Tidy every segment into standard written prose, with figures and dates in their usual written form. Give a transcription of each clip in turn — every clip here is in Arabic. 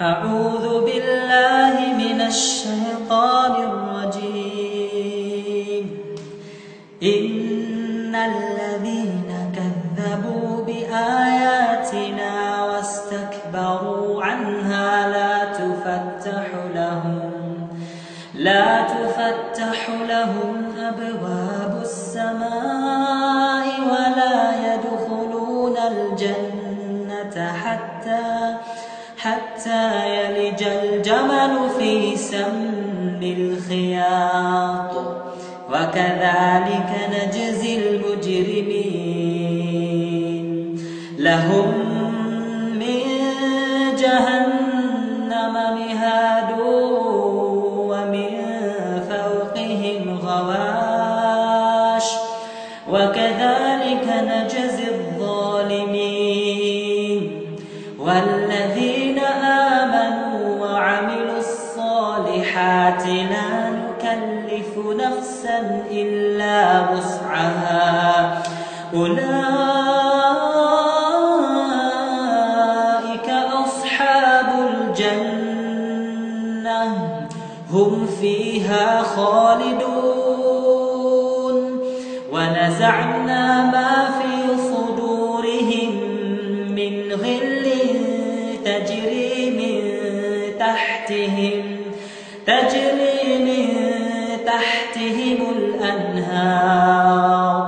أعوذ بالله من الشيطان الرجيم. إن الذين كذبوا بآياتنا واستكبروا عنها لا تفتح لهم أبواب السماء ولا يدخلون الجنة حتى يلج الجمل في سم الخياط وكذلك نجزي المجرمين. لهم من جهنم مهاد ومن فوقهم غواش وكذلك نجزي الظالمين. والذين آمنوا وعملوا الصالحات لا نكلف نفسا إلا وسعها أولئك أصحاب الجنة هم فيها خالدون. ونزعنا ما في صدورهم من غل تجري من تحتهم الأنهار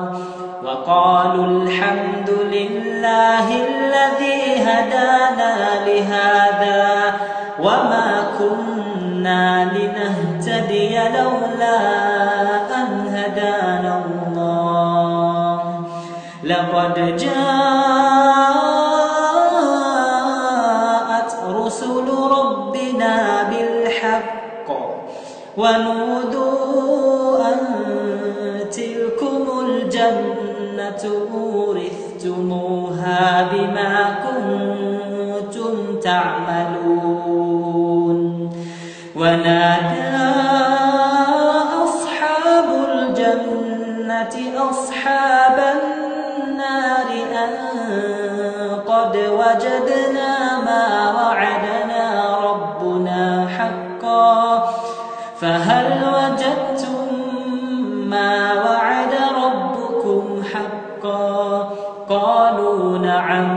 وقالوا الحمد لله الذي هدانا لهذا وما كنا لنهتدي لولا أن هدانا الله. لقد جاءت رسل ربنا بالحق ونودوا أن تلكم الجنة أورثتموها بما كنتم تعملون. ونادى أصحاب الجنة أصحاب النار أن قد وجدنا ما وعدنا ربنا حقا فهل وجدتم ما وعد ربكم حقا؟ قالوا نعم.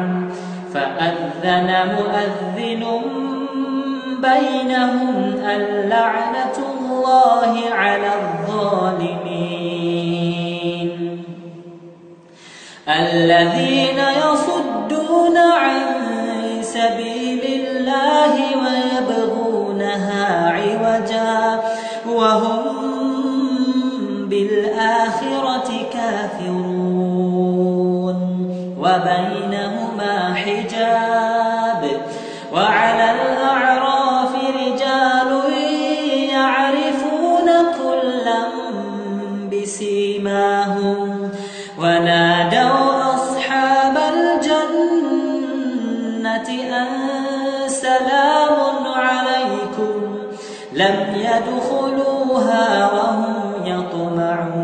فأذن مؤذن بينهم اللعنة الله على الظالمين. الذين يصدون عن سبيل الله ويبغونها عوجا وهم بالآخرة كافرون وبينهما حجاب. وعلى الأعراف رجال يعرفون كلا بسيماهم ونادوا أصحاب الجنة أن سلام عليكم لم يدخلوها وهم يطمعون.